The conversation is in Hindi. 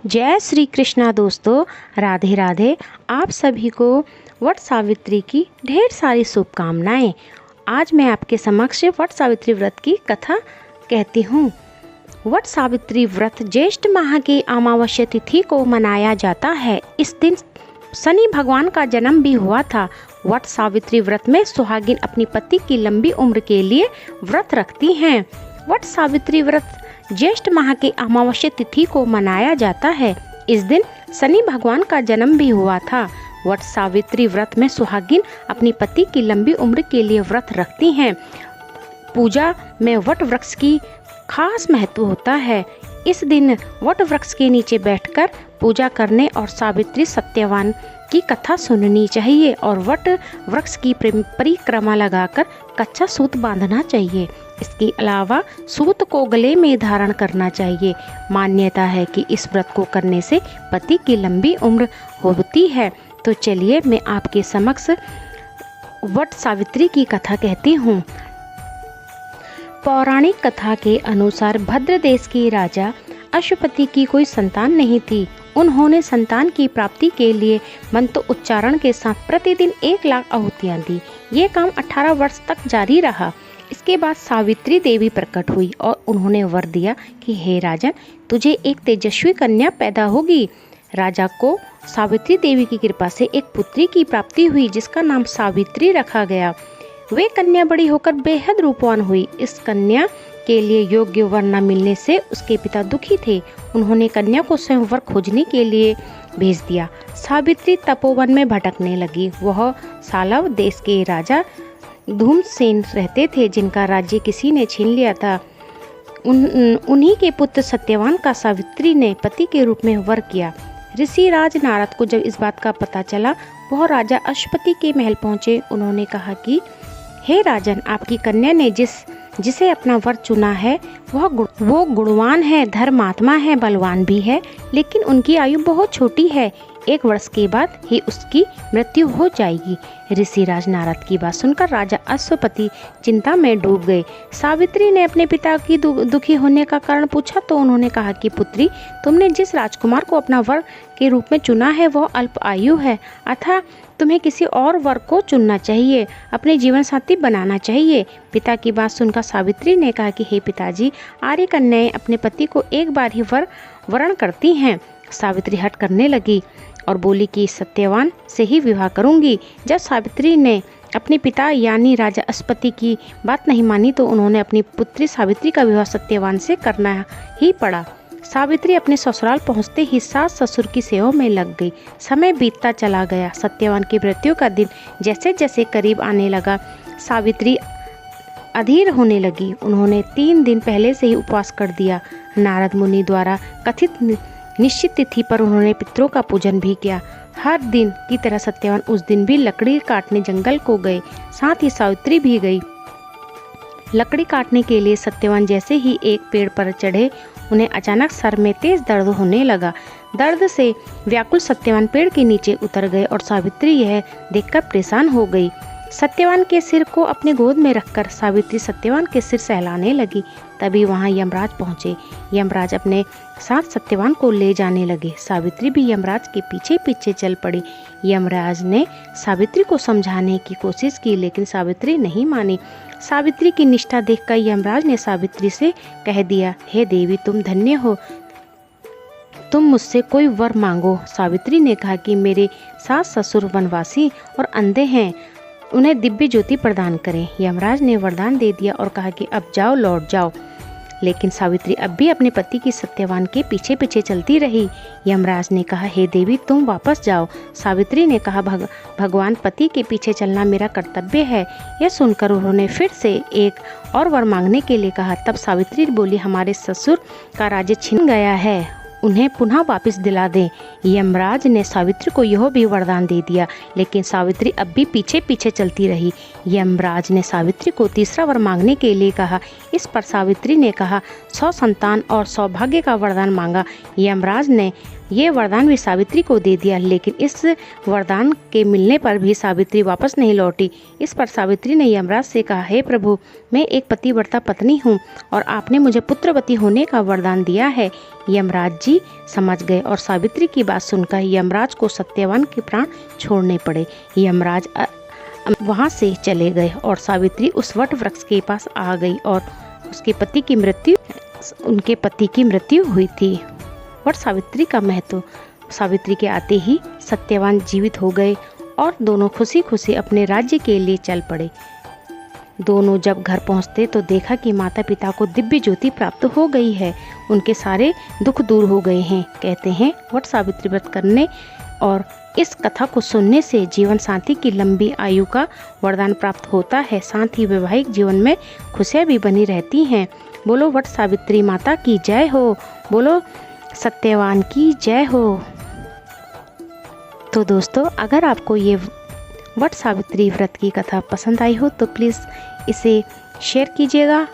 जय श्री कृष्णा दोस्तों, राधे राधे। आप सभी को वट सावित्री की ढेर सारी शुभकामनाएं। आज मैं आपके समक्ष वट सावित्री व्रत की कथा कहती हूँ। वट सावित्री व्रत ज्येष्ठ माह की अमावस्या तिथि को मनाया जाता है। इस दिन शनि भगवान का जन्म भी हुआ था। वट सावित्री व्रत में सुहागिन अपनी पति की लंबी उम्र के लिए व्रत रखती हैं। वट सावित्री व्रत ज्येष्ठ माह की अमावस्या तिथि को मनाया जाता है। इस दिन शनि भगवान का जन्म भी हुआ था। वट सावित्री व्रत में सुहागिन अपनी पति की लंबी उम्र के लिए व्रत रखती हैं। पूजा में वट वृक्ष की खास महत्व होता है। इस दिन वट वृक्ष के नीचे बैठकर पूजा करने और सावित्री सत्यवान की कथा सुननी चाहिए और वट वृक्ष की परिक्रमा लगाकर कच्चा सूत बांधना चाहिए। इसके अलावा सूत को गले में धारण करना चाहिए। मान्यता है कि इस व्रत को करने से पति की लंबी उम्र होती है। तो चलिए मैं आपके समक्ष वट सावित्री की कथा कहती हूँ। पौराणिक कथा के अनुसार भद्र देश के राजा अश्वपति की कोई संतान नहीं थी। उन्होंने संतान की प्राप्ति के लिए मंत्र उच्चारण के साथ प्रतिदिन 1 लाख आहुतियाँ दी। ये काम 18 वर्ष तक जारी रहा। इसके बाद सावित्री देवी प्रकट हुई और उन्होंने वर दिया कि हे राजन, तुझे एक तेजस्वी कन्या पैदा होगी। राजा को सावित्री देवी की कृपा से एक पुत्री की प्राप्ति हुई जिसका नाम सावित्री रखा गया। वे कन्या बड़ी होकर बेहद रूपवान हुई। इस कन्या के लिए योग्य वर न मिलने से उसके पिता दुखी थे। उन्होंने कन्या को स्वयं वर खोजने के लिए भेज दिया। सावित्री तपोवन में भटकने लगी। वह सालव देश के राजा धूमसेन रहते थे, जिनका राज्य किसी ने छीन लिया था। उन्हीं के पुत्र सत्यवान का सावित्री ने पति के रूप में वर किया। ऋषि राज नारद को जब इस बात का पता चला, वह राजा अश्वपति के महल पहुंचे। उन्होंने कहा कि हे राजन, आपकी कन्या ने जिसे अपना वर चुना है वो गुणवान है, धर्मात्मा है, बलवान भी है, लेकिन उनकी आयु बहुत छोटी है। 1 वर्ष के बाद ही उसकी मृत्यु हो जाएगी। ऋषिराज नारद की बात सुनकर राजा अश्वपति चिंता में डूब गए। सावित्री ने अपने पिता की दुखी होने का कारण पूछा तो उन्होंने कहा कि पुत्री, तुमने जिस राजकुमार को अपना वर के रूप में चुना है वह अल्प आयु है, अतः तुम्हें किसी और वर को चुनना चाहिए, अपने जीवन साथी बनाना चाहिए। पिता की बात सुनकर सावित्री ने कहा कि हे पिताजी, आर्य कन्याएं अपने पति को एक बार ही वरण करती हैं। सावित्री हट करने लगी और बोली कि सत्यवान से ही विवाह करूंगी। जब सावित्री ने अपने पिता यानी राजा अश्वपति की बात नहीं मानी तो उन्होंने अपनी पुत्री सावित्री का विवाह सत्यवान से करना ही पड़ा। सावित्री अपने ससुराल पहुंचते ही सास ससुर की सेवा में लग गई। समय बीतता चला गया। सत्यवान की मृत्यु का दिन जैसे जैसे करीब आने लगा, सावित्री अधीर होने लगी। उन्होंने 3 दिन पहले से ही उपवास कर दिया। नारद मुनि द्वारा कथित निश्चित तिथि पर उन्होंने पितरों का पूजन भी किया। हर दिन की तरह सत्यवान उस दिन भी लकड़ी काटने जंगल को गए, साथ ही सावित्री भी गई। लकड़ी काटने के लिए सत्यवान जैसे ही एक पेड़ पर चढ़े, उन्हें अचानक सर में तेज दर्द होने लगा। दर्द से व्याकुल सत्यवान पेड़ के नीचे उतर गए और सावित्री यह देखकर परेशान हो गई। सत्यवान के सिर को अपने गोद में रखकर सावित्री सत्यवान के सिर सहलाने लगी। तभी वहां यमराज पहुंचे। यमराज अपने साथ सत्यवान को ले जाने लगे। सावित्री भी यमराज के पीछे पीछे चल पड़ी। यमराज ने सावित्री को समझाने की कोशिश की, लेकिन सावित्री नहीं मानी। सावित्री की निष्ठा देखकर यमराज ने सावित्री से कह दिया, हे देवी, तुम धन्य हो, तुम मुझसे कोई वर मांगो। सावित्री ने कहा कि मेरे सास ससुर वनवासी और अंधे हैं, उन्हें दिव्य ज्योति प्रदान करें। यमराज ने वरदान दे दिया और कहा कि अब जाओ, लौट जाओ। लेकिन सावित्री अब भी अपने पति की सत्यवान के पीछे पीछे चलती रही। यमराज ने कहा, हे देवी, तुम वापस जाओ। सावित्री ने कहा, भगवान पति के पीछे चलना मेरा कर्तव्य है। यह सुनकर उन्होंने फिर से एक और वर मांगने के लिए कहा। तब सावित्री बोली, हमारे ससुर का राज्य छिन गया है, उन्हें पुनः वापस दिला दें। यमराज ने सावित्री को यह भी वरदान दे दिया, लेकिन सावित्री अब भी पीछे पीछे चलती रही। यमराज ने सावित्री को तीसरा वर मांगने के लिए कहा। इस पर सावित्री ने कहा, 100 संतान और सौभाग्य का वरदान मांगा। यमराज ने ये वरदान भी सावित्री को दे दिया, लेकिन इस वरदान के मिलने पर भी सावित्री वापस नहीं लौटी। इस पर सावित्री ने यमराज से कहा, हे प्रभु, मैं एक पतिव्रता पत्नी हूँ और आपने मुझे पुत्रवती होने का वरदान दिया है। यमराज जी समझ गए और सावित्री की बात सुनकर यमराज को सत्यवान के प्राण छोड़ने पड़े। यमराज वहाँ से चले गए और सावित्री उस वट वृक्ष के पास आ गई और उनके पति की मृत्यु हुई थी। वट सावित्री का महत्व। सावित्री के आते ही सत्यवान जीवित हो गए और दोनों खुशी खुशी अपने राज्य के लिए चल पड़े। दोनों जब घर पहुंचते तो देखा कि माता पिता को दिव्य ज्योति प्राप्त हो गई है, उनके सारे दुख दूर हो गए हैं। कहते हैं वट सावित्री व्रत करने और इस कथा को सुनने से जीवन साथी की लंबी आयु का वरदान प्राप्त होता है, साथ ही वैवाहिक जीवन में खुशियाँ भी बनी रहती हैं। बोलो वट सावित्री माता की जय हो, बोलो सत्यवान की जय हो। तो दोस्तों, अगर आपको ये वट सावित्री व्रत की कथा पसंद आई हो तो प्लीज़ इसे शेयर कीजिएगा